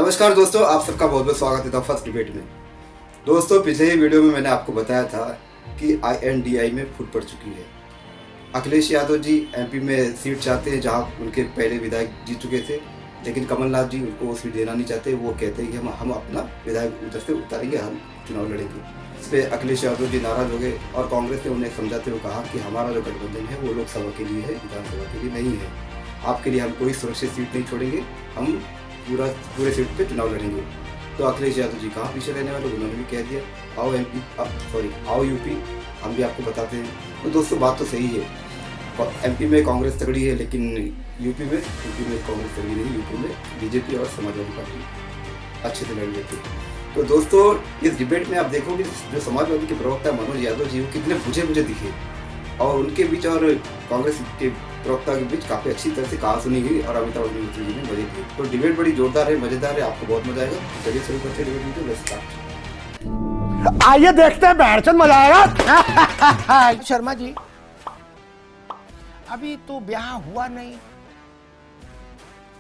नमस्कार दोस्तों, आप सबका बहुत बहुत स्वागत है फर्स्ट डिबेट में। दोस्तों, पिछले ही वीडियो में मैंने आपको बताया था कि INDI में फूट पड़ चुकी है। अखिलेश यादव जी MP में सीट चाहते हैं जहां उनके पहले विधायक जीत चुके थे, लेकिन कमलनाथ जी उनको वो सीट देना नहीं चाहते। वो कहते हैं कि हम अपना विधायक उधर से उतारेंगे, हम चुनाव लड़ेंगे। इस पर अखिलेश यादव जी नाराज हो गए और कांग्रेस ने उन्हें समझाते हुए कहा कि हमारा जो गठबंधन है वो लोकसभा के लिए है, विधानसभा के लिए नहीं है। आपके लिए हम कोई सुरक्षित सीट नहीं छोड़ेंगे, हम पूरे सीट पे चुनाव लड़ेंगे। तो अखिलेश यादव जी कहाँ पीछे रहने वाले, उन्होंने भी कह दिया आओ यूपी, हम भी आपको बताते हैं। तो दोस्तों, बात तो सही है, MP में कांग्रेस तगड़ी है, लेकिन यूपी में कांग्रेस तगड़ी नहीं। यूपी में BJP और समाजवादी पार्टी अच्छे से लड़ लेती है। तो दोस्तों, इस डिबेट में आप देखोगे जो समाजवादी के प्रवक्ता मनोज यादव जी वो कितने बुझे दिखे, और उनके बीच और कांग्रेस के प्रवक्ता के बीच काफी अच्छी तरह से कहा सुनी गई और अमिताभ बच्चन जी ने मजे किए। तो डिबेट बड़ी जोरदार है, मजेदार है, आपको बहुत मजा आएगा। चलिए शुरू करते हैं डिबेट वीडियो। स्टार्ट। आइए देखते हैं, बैठचंद मजा आएगा। शर्मा जी, अभी तो ब्याह हुआ नहीं,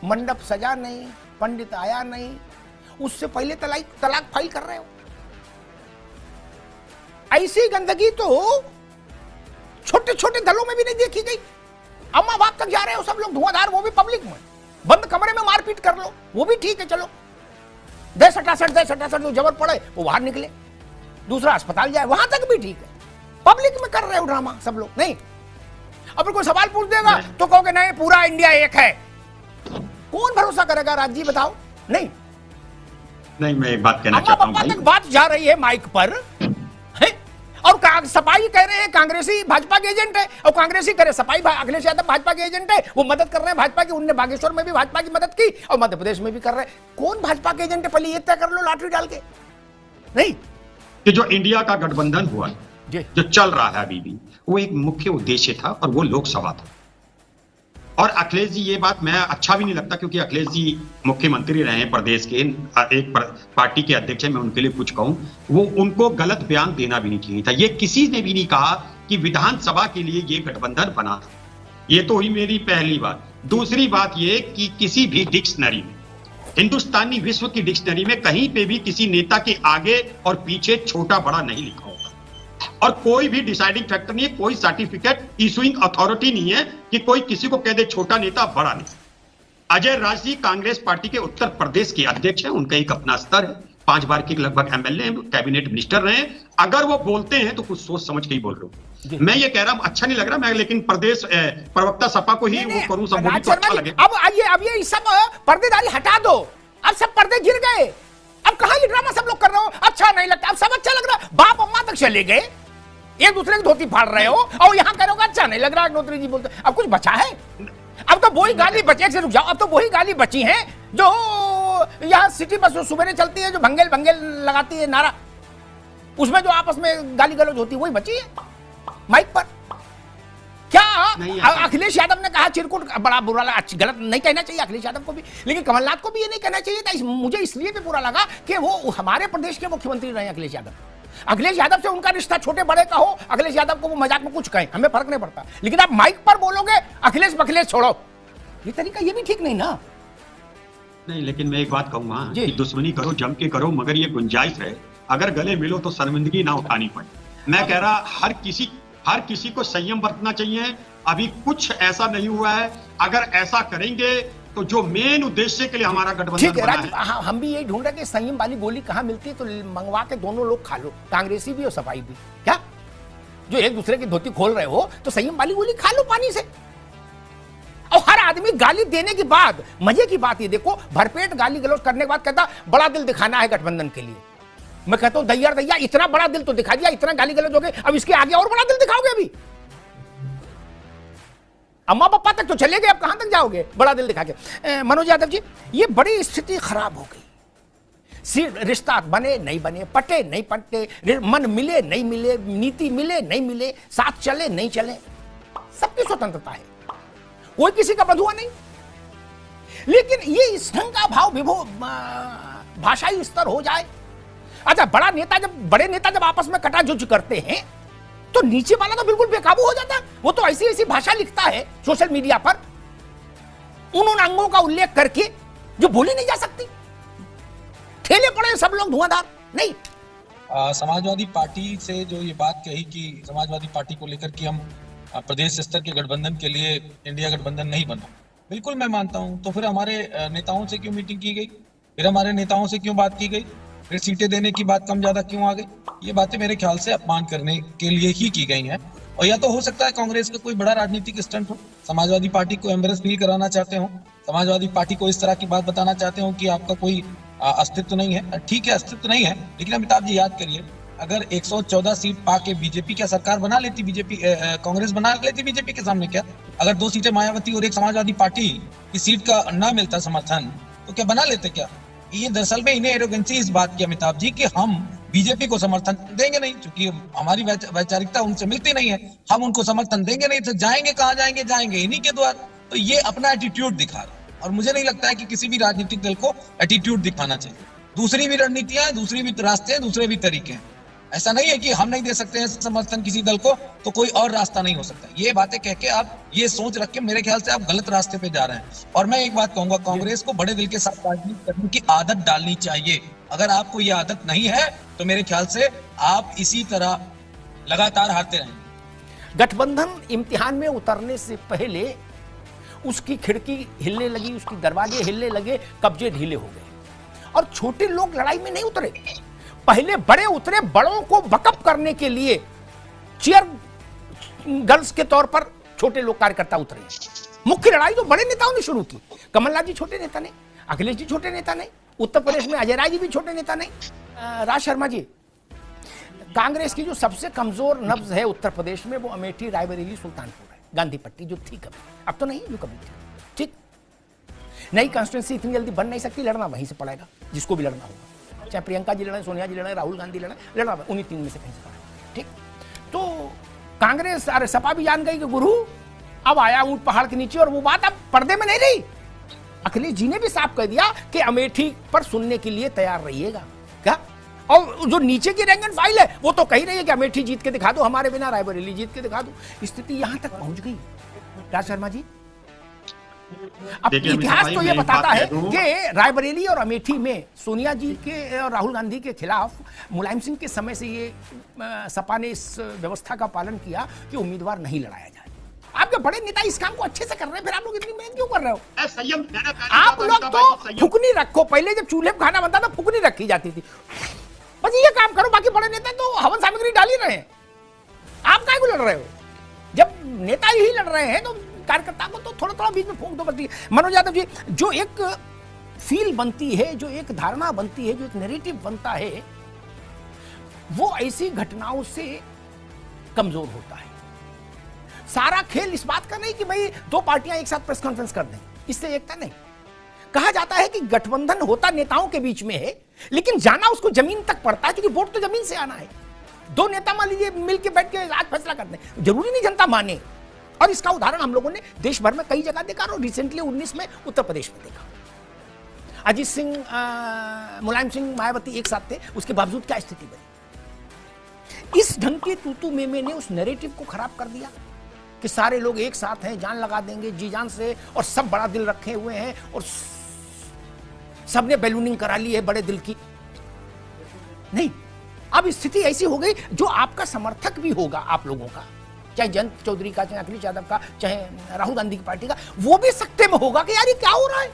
मंडप सजा नहीं, पंडित आया नहीं, उससे पहले तलाक फाइल कर रहे हो। ऐसी गंदगी तो छोटे छोटे दलों में भी नहीं देखी गई। अम्मा बाप तक जा रहे हो सब लोग धुआंधार, वो भी पब्लिक में, बंद कमरे में मारपीट कर लो, वो भी ठीक है। चलो दे सटासट जो जबर पड़े वो बाहर निकले, दूसरा अस्पताल जाए, वहां तक भी ठीक है। पब्लिक में कर रहे हो ड्रामा सब लोग। नहीं, अब कोई सवाल पूछ देगा तो कहोगे नहीं पूरा इंडिया एक है। कौन भरोसा करेगा? राज जी बताओ। नहीं, मैं एक बात कहना चाहता हूं भाई। तक बात जा रही है माइक पर है? और सपाई कह रहे हैं कांग्रेसी भाजपा के एजेंट है, और कांग्रेसी कह रहे सपाई अखिलेश यादव भाजपा के एजेंट है, वो मदद कर रहे हैं भाजपा की। उनने बागेश्वर में भी भाजपा की मदद की और मध्य प्रदेश में भी कर रहे हैं। कौन भाजपा के एजेंट है? पहले ये तय कर लो लॉटरी डाल के। नहीं, कि जो इंडिया का गठबंधन हुआ जो चल रहा है अभी भी, वो एक मुख्य उद्देश्य था और वो लोकसभा था। और अखिलेश जी, ये बात मैं अच्छा भी नहीं लगता, क्योंकि अखिलेश जी मुख्यमंत्री रहे हैं प्रदेश के, एक पार्टी के अध्यक्ष हैं। मैं उनके लिए कुछ कहूं, वो उनको गलत बयान देना भी नहीं चाहिए था। ये किसी ने भी नहीं कहा कि विधानसभा के लिए ये गठबंधन बना था। ये तो हुई मेरी पहली बात। दूसरी बात ये कि किसी भी डिक्शनरी में, हिंदुस्तानी विश्व की डिक्शनरी में कहीं पे भी किसी नेता के आगे और पीछे छोटा बड़ा नहीं लिखा होगा, और कोई भी डिसाइडिंग फैक्टर नहीं है, कोई सर्टिफिकेट इशुइंग अथॉरिटी नहीं है कि कोई किसी को कह दे छोटा नेता बड़ा नहीं। अजय राज जी कांग्रेस पार्टी के उत्तर प्रदेश के अध्यक्ष हैं, उनका एक अपना स्तर है, 5 बार के लगभग MLA हैं, कैबिनेट मिनिस्टर रहे हैं। अगर वो बोलते हैं तो कुछ सोच समझ के ही बोल रहे हो। मैं ये कह रहा हूं अच्छा नहीं लग रहा मैं, लेकिन प्रदेश प्रवक्ता सपा को ही वो करूं, संबोधित तो अच्छा लगे। अब ये सब पर्देदारी हटा दो, अब सब पर्दे गिर गए। अब कहां ये ड्रामा सब लोग कर रहे हो? अच्छा नहीं लगता, अब सब अच्छा लग रहा। बाप अम्मा तक चले गए, एक दूसरे की धोती फाड़ रहे हो, और यहां करोगे अच्छा नहीं लग रहा। अग्निहोत्री जी बोलते अब कुछ बचा है? अब तो वही गाली बची से रुक जाओ, अब तो वही गाली बची है जो यहाँ सिटी बस सवेरे चलती है, जो भंगेल लगाती है नारा, उसमें जो आपस में गाली गलौज होती है वही बची है माइक पर। क्या अखिलेश यादव ने कहा चिरकुट बड़ा बुरा लगा, गलत नहीं कहना चाहिए अखिलेश यादव को भी, लेकिन कमलनाथ को भी ये नहीं कहना चाहिए था। मुझे इसलिए भी बुरा लगा कि वो हमारे प्रदेश के मुख्यमंत्री रहे अखिलेश यादव। अखिलेश यादव से उनका रिश्ता छोटे बड़े का हो, अखिलेश यादव को वो मजाक में कुछ कहें, हमें फर्क नहीं पड़ता, लेकिन आप माइक पर बोलोगे अखिलेश बखिलेश छोड़ो, ये तरीका ये भी ठीक नहीं ना। नहीं, लेकिन मैं एक बात कहूंगा कि दुश्मनी करो जम के करो, मगर ये गुंजाइश रहे, अगर गले मिलो तो शर्मिंदगी ना उठानी पड़े। मैं कह रहा हर किसी को संयम बरतना चाहिए। अभी कुछ ऐसा नहीं हुआ है, अगर ऐसा करेंगे तो जो मेन उद्देश्य के लिए हमारा गठबंधन बना है, हम भी यही ढूंढ रहे कि संयम वाली गोली कहां मिलती है, तो मंगवा के दोनों लोग खा लो, कांग्रेसी भी और सपाई भी। क्या जो एक दूसरे की धोती खोल रहे हो तो संयम वाली गोली खा लो पानी से। और हर आदमी गाली देने के बाद, मजे की बात ये देखो, भरपेट गाली गलौज करने के बाद कहता बड़ा दिल दिखाना है गठबंधन के लिए। मैं कहता हूं दैया इतना बड़ा दिल तो दिखा दिया, इतना गाली गलौज हो गए, अब इसके आगे और बड़ा दिल दिखाओगे? अभी अम्मा पापा तक तो चले गए, अब कहां तक जाओगे बड़ा दिल दिखा के? मनोज यादव जी, ये बड़ी स्थिति खराब हो गई। रिश्ता बने नहीं बने, पटे नहीं पटे, मन मिले नहीं मिले, नीति मिले नहीं मिले, साथ चले नहीं चले, सबकी स्वतंत्रता है, कोई किसी का बंधुआ नहीं। लेकिन ये इस ढंग का भाव भाषाई स्तर हो जाए। अच्छा, बड़े नेता जब आपस में कटाजुच करते हैं तो नीचे वाला तो बिल्कुल बेकाबू हो जाता है। वो तो ऐसी ऐसी भाषा लिखता है सोशल मीडिया पर उन अंगों का उल्लेख करके जो बोली नहीं जा सकती। खेले पड़े सब लोग धुआंधार। नहीं, समाजवादी पार्टी से जो ये बात कही कि समाजवादी पार्टी को लेकर कि हम प्रदेश स्तर के गठबंधन के लिए इंडिया गठबंधन नहीं बना, बिल्कुल मैं मानता हूं। तो फिर हमारे नेताओं से क्यों मीटिंग की गई, फिर हमारे नेताओं से क्यों बात की गई, फिर सीटें देने की बात कम ज्यादा क्यों आ गई? ये बातें मेरे ख्याल से अपमान करने के लिए ही की गई हैं। और या तो हो सकता है कांग्रेस का कोई बड़ा राजनीतिक स्टंट हो, समाजवादी पार्टी को एम्बेरस फील कराना चाहते हो, समाजवादी पार्टी को इस तरह की बात बताना चाहते हो कि आपका कोई अस्तित्व नहीं है। ठीक है, अस्तित्व नहीं है, लेकिन अमिताभ जी याद करिए, अगर 114 सीट पाके बीजेपी क्या सरकार बना लेती, बीजेपी कांग्रेस बना लेती बीजेपी के सामने क्या? अगर 2 सीटें मायावती और 1 समाजवादी पार्टी की सीट का ना मिलता समर्थन, तो क्या बना लेते क्या? ये दरअसल में इन्हें एरोगेंसी इस बात की अमिताभ जी कि हम बीजेपी को समर्थन देंगे नहीं, क्योंकि हमारी वैचारिकता उनसे मिलती नहीं है, हम उनको समर्थन देंगे नहीं, तो जाएंगे कहाँ जाएंगे? जाएंगे इन्हीं के द्वार। तो ये अपना एटीट्यूड दिखा रहा है, और मुझे नहीं लगता है कि किसी भी राजनीतिक दल को एटीट्यूड दिखाना चाहिए। दूसरी भी रणनीतियां हैं, दूसरी भी रास्ते हैं, दूसरे भी तरीके हैं। ऐसा नहीं है कि हम नहीं दे सकते हैं समर्थन किसी दल को तो कोई और रास्ता नहीं हो सकता। ये बातें कह के आप ये सोच रख के मेरे ख्याल से आप गलत रास्ते पे जा रहे हैं। और मैं एक बात कहूंगा, कांग्रेस को बड़े दिल के साथ राजनीति करने की आदत डालनी चाहिए। अगर आपको ये आदत नहीं है तो मेरे ख्याल से आप इसी तरह लगातार हारते रहेंगे। गठबंधन इम्तिहान में उतरने से पहले उसकी खिड़की हिलने लगी, उसकी दरवाजे हिलने लगे, कब्जे ढीले हो गए, और छोटे लोग लड़ाई में नहीं उतरे। पहले बड़े उतरे, बड़ों को बकअप करने के लिए चीयर गर्ल्स के तौर पर छोटे लोग कार्यकर्ता उतरे। मुख्य लड़ाई तो बड़े नेताओं ने शुरू की। कमलनाथ जी छोटे नेता नहीं, अखिलेश जी छोटे नेता नहीं, उत्तर प्रदेश में अजय राय जी भी छोटे नेता नहीं। राज शर्मा जी, कांग्रेस की जो सबसे कमजोर नब्ज है उत्तर प्रदेश में वो अमेठी, रायबरेली, सुल्तानपुर है। गांधी पट्टी जो थी कभी, अब तो नहीं, जो कभी थी। ठीक, नई कॉन्स्टिट्यूंसी इतनी जल्दी बन नहीं सकती, लड़ना वहीं से पड़ेगा जिसको भी लड़ना होगा, चाहे प्रियंका जी लड़े, सोनिया जी लड़े, राहुल गांधी लड़ना उन्हीं 3 में से कहीं से पड़ेगा। ठीक, तो कांग्रेस, अरे सपा भी जान गई कि गुरु अब आया ऊंट पहाड़ के नीचे, और वो बात अब पर्दे में नहीं रही। अखिलेश जी ने भी साफ कह दिया कि अमेठी पर सुनने के लिए तैयार रहिएगा। क्या? और जो नीचे की रैंक एंड फाइल है वो तो कही रही है कि अमेठी जीत के दिखा दो हमारे बिना, रायबरेली जीत के दिखा दो। स्थिति यहां तक पहुंच गई राज शर्मा जी। अब इतिहास तो ये बताता है कि रायबरेली और अमेठी में सोनिया जी के और राहुल गांधी के खिलाफ मुलायम सिंह के समय से ये सपा ने इस व्यवस्था का पालन किया कि उम्मीदवार नहीं लड़ाया जाए। आपके बड़े नेता इस काम को अच्छे से कर रहे हैं, फिर आप लोग इतनी मेहनत क्यों कर रहे हो? आप लोग तो फुकनी रखो। पहले जब चूल्हे पर खाना बनता था फुकनी रखी जाती थी, बस ये काम करो। बाकी बड़े नेता तो हवन सामग्री डाल ही रहे हैं, आप काहे को लड़ रहे हो? जब नेता ही लड़ रहे हैं तो कार्यकर्ता को तो थोड़ा थोड़ा बीच में फूंक दो। बस मनोज यादव जी, जो एक फील बनती है, जो एक धारणा बनती है, जो एक नैरेटिव बनता है, वो ऐसी घटनाओं से कमजोर होता है। सारा खेल इस बात का नहीं कि भाई 2 पार्टियां एक साथ प्रेस कॉन्फ्रेंस कर दें, इससे एकता नहीं। कहा जाता है कि गठबंधन होता नेताओं के बीच में है, लेकिन जाना उसको जमीन तक पड़ता है, क्योंकि वोट तो जमीन से आना है। 2 नेता मान लीजिए मिलकर बैठ के आज फैसला कर दें, जरूरी नहीं जनता माने। और इसका उदाहरण हम लोगों ने देश भर में कई जगह देखा, और रिसेंटली 19 में उत्तर प्रदेश में देखा। अजीत सिंह, मुलायम सिंह, मायावती एक साथ थे, उसके बावजूद क्या स्थिति बनी? इस ढंग के तूतू मेमे ने उस नैरेटिव को खराब कर दिया कि सारे लोग एक साथ हैं, जान लगा देंगे जी जान से, और सब बड़ा दिल रखे हुए हैं, और सबने बैलूनिंग करा ली है बड़े दिल की। नहीं, अब स्थिति ऐसी हो गई, जो आपका समर्थक भी होगा आप लोगों का, चाहे जयंत चौधरी का, चाहे अखिलेश यादव का, चाहे राहुल गांधी की पार्टी का, वो भी सकते में होगा कि यार ये क्या हो रहा है।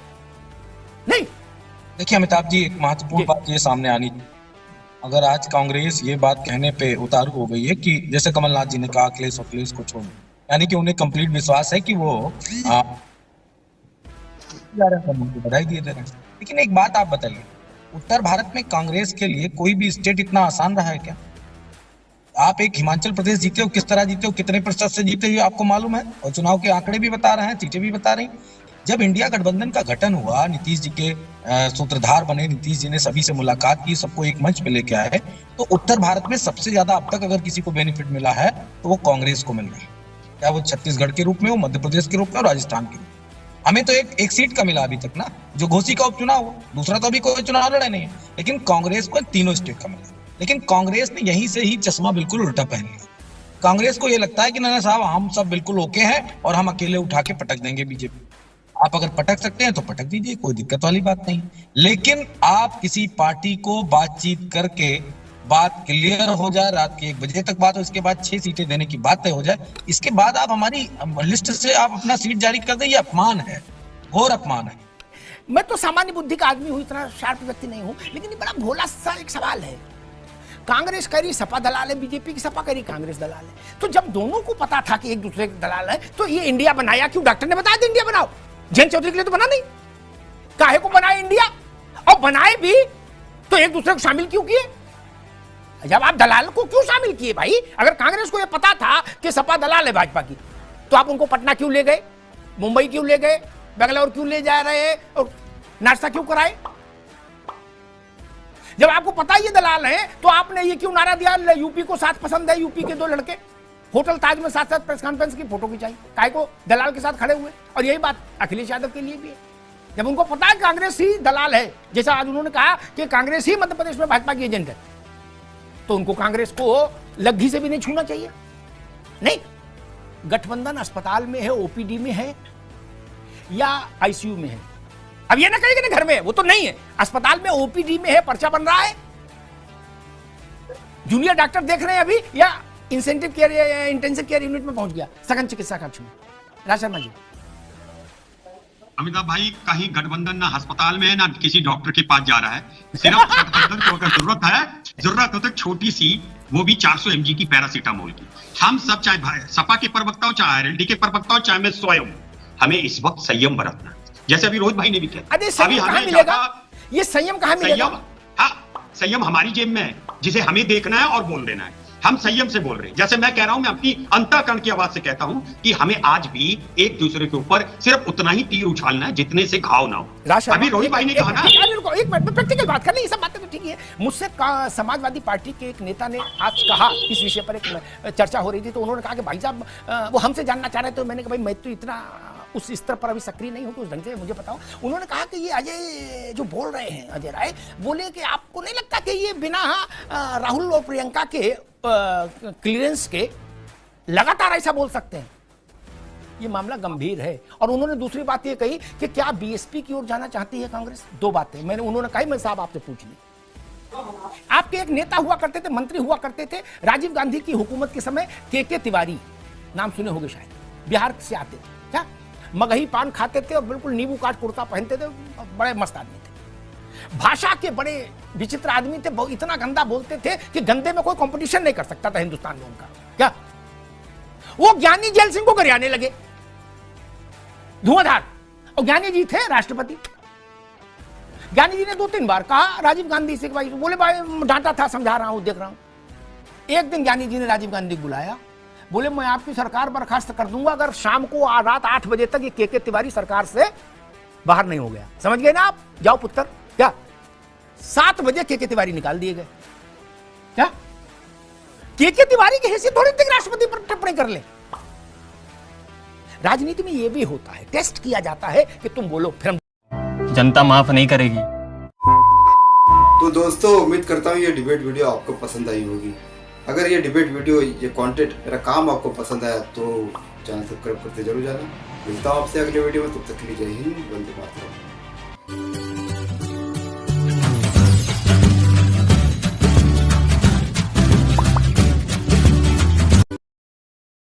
नहीं, देखिए अमिताभ जी, एक महत्वपूर्ण बात ये सामने आनी, अगर आज कांग्रेस ये बात कहने पे उतारू हो गई है कि जैसे कमलनाथ जी ने कहा अखिलेश को छोड़, यानी कि उन्हें कंप्लीट विश्वास है कि वो बधाई दिए दे रहे हैं। लेकिन एक बात आप बताइए, उत्तर भारत में कांग्रेस के लिए कोई भी स्टेट इतना आसान रहा है क्या? आप एक हिमाचल प्रदेश जीते हो, किस तरह जीते हो, कितने प्रतिशत से जीते हो आपको मालूम है, और चुनाव के आंकड़े भी बता रहे हैं, सीटें भी बता रही। जब इंडिया गठबंधन का गठन हुआ, नीतीश जी के सूत्रधार बने, नीतीश जी ने सभी से मुलाकात की, सबको एक मंच पे लेके आए, तो उत्तर भारत में सबसे ज्यादा अब तक अगर किसी को बेनिफिट मिला है तो वो कांग्रेस को मिल रहा है, क्या वो छत्तीसगढ़ के रूप में हो, मध्य प्रदेश के रूप में और राजस्थान के रूप में। हमें तो एक सीट का मिला अभी तक ना, जो घोसी का उपचुनाव हो, दूसरा तो अभी कोई चुनाव लड़ा नहीं है, लेकिन कांग्रेस को 3 स्टेट का मिला। लेकिन कांग्रेस ने यहीं से ही चश्मा बिल्कुल उल्टा पहन लिया। कांग्रेस को यह लगता है कि ना साहब हम सब बिल्कुल ओके हैं और हम अकेले उठा के पटक देंगे बीजेपी। आप अगर पटक सकते हैं तो पटक दीजिए, कोई दिक्कत वाली बात नहीं। लेकिन आप किसी पार्टी को बातचीत करके बात क्लियर हो जाए, रात के 1 बजे तक बात हो, इसके बाद 6 सीटें देने की बात तय हो जाए, इसके बाद आप हमारी लिस्ट से आप अपना सीट जारी कर दें, ये अपमान है, घोर अपमान है। मैं तो सामान्य बुद्धि का आदमी हूं, इतना शार्प व्यक्ति नहीं हूं, लेकिन ये बड़ा भोला सा एक सवाल है। कांग्रेस करी सपा दलाल है, बीजेपी की सपा करी कांग्रेस दलाल है। तो जब दोनों को पता था कि एक दूसरे के दलाल है, तो ये इंडिया बनाया क्यों? डॉक्टर ने बताया था इंडिया बनाओ, जैन चौधरी के लिए तो बना नहीं। काहे को बनाया इंडिया? और बनाए भी तो एक दूसरे को शामिल क्यों किए? जब आप दलाल को क्यों शामिल किए भाई? अगर कांग्रेस को यह पता था कि सपा दलाल है भाजपा की, तो आप उनको पटना क्यों ले गए, मुंबई क्यों ले गए, बेंगलोर क्यों ले जा रहे हैं और नाश्ता क्यों कराए? जब आपको पता ये दलाल है, तो आपने ये क्यों नारा दिया यूपी को साथ पसंद है, यूपी के 2 लड़के होटल ताज में साथ साथ प्रेस कॉन्फ्रेंस की फोटो खिंचाई, काहे को दलाल के साथ खड़े हुए। और यही बात अखिलेश यादव के लिए भी है। जब उनको पता है कांग्रेस ही दलाल है, जैसा आज उन्होंने कहा कि कांग्रेस ही मध्य प्रदेश में भाजपा की एजेंट है, तो उनको कांग्रेस को लग्घी से भी नहीं छूना चाहिए। नहीं, गठबंधन अस्पताल में है, ओपीडी में है या आईसीयू में है। अब ये ना कहेंगे ना घर में है, वो तो नहीं है। अस्पताल में ओपीडी में है, पर्चा बन रहा है, जूनियर डॉक्टर देख रहे हैं अभी, या incentive care intensive care unit में पहुंच गया सघन चिकित्सा कक्ष में। राज शर्मा जी। अमिताभ भाई, कहीं गठबंधन ना अस्पताल में है ना किसी डॉक्टर के पास जा रहा है। सिर्फ गठबंधन को अगर जरूरत हो तो छोटी सी, वो भी 400 mg की पैरासीटामोल की। हम सब, चाहे सपा के प्रवक्ता हो, चाहे आरएलडी के प्रवक्ता हो, चाहे मैं स्वयं, हमें इस वक्त संयम बरतना, जैसे अभी रोहित भाई ने भी किया। अभी हमें मिलेगा ये संयम, कहां मिलेगा? संयम हमारी जेब में है, जिसे हमें देखना है और बोल देना है। हम संयम से बोल रहे हैं। जैसे मैं कह रहा हूं, मैं अपनी अंतःकरण की आवाज से कहता हूं कि हमें आज भी एक दूसरे के ऊपर सिर्फ उतना ही तीर उछालना है जितने से घाव ना हो। अभी रोहित भाई ने कहा ना, एक मिनट प्रैक्टिकल बात करनी, ये सब बातें तो ठीक है। मुझसे समाजवादी पार्टी के एक नेता ने आज कहा, इस विषय पर एक चर्चा हो रही थी, तो उन्होंने कहा कि भाई साहब वो हमसे जानना चाह रहे थे। मैंने कहा भाई मैं तो इतना उस स्तर पर अभी सक्रिय नहीं हूं कि उस ढंग से मुझे बताओ। उन्होंने कहा कि ये अजय जो बोल रहे हैं, अजय राय बोले कि आपको नहीं लगता कि ये बिना राहुल और प्रियंका के क्लियरेंस के लगातार ऐसा बोल सकते हैं? ये मामला गंभीर है। और उन्होंने दूसरी बात ये कही कि क्या बीएसपी की ओर जाना चाहती है कांग्रेस? 2 बातें मैंने उन्होंने कही, मैं साहब आपसे पूछ ली। आपके एक नेता हुआ करते थे, मंत्री हुआ करते थे राजीव गांधी की हुकूमत के समय, के तिवारी, नाम सुने होंगे शायद, बिहार से आते थे, क्या मगही पान खाते थे और बिल्कुल नींबू काट कुर्ता पहनते थे, बड़े मस्त आदमी थे, भाषा के बड़े विचित्र आदमी थे, इतना गंदा बोलते थे कि गंदे में कोई कंपटीशन नहीं कर सकता था हिंदुस्तान में उनका। क्या वो ज्ञानी जेल सिंह को गरियाने लगे धुआंधार, और ज्ञानी जी थे राष्ट्रपति। ज्ञानी जी ने 2-3 बार कहा राजीव गांधी से, भाई बोले भाई डांटा था, समझा रहा हूं, देख रहा हूं। एक दिन ज्ञानी जी ने राजीव गांधी को बुलाया, बोले मैं आपकी सरकार बर्खास्त कर दूंगा अगर शाम को रात 8 बजे तक ये के तिवारी सरकार से बाहर नहीं हो गया। समझ गए ना आप? जाओ पुत्र। क्या 7 बजे के तिवारी निकाल दिए गए? क्या के तिवारी की हैसियत थोड़ी थी राष्ट्रपति पर टिप्पणी कर ले? राजनीति में यह भी होता है, टेस्ट किया जाता है कि तुम बोलो, फिर जनता माफ नहीं करेगी। तो दोस्तों, उम्मीद करता हूँ ये डिबेट वीडियो आपको पसंद आई होगी। अगर ये डिबेट वीडियो, ये कंटेंट, मेरा काम आपको पसंद आया तो चैनल सब्सक्राइब करते जरूर जाना। मिलता हूँ आपसे अगले वीडियो में, तब तक के लिए जय हिंद, वंदे मातरम।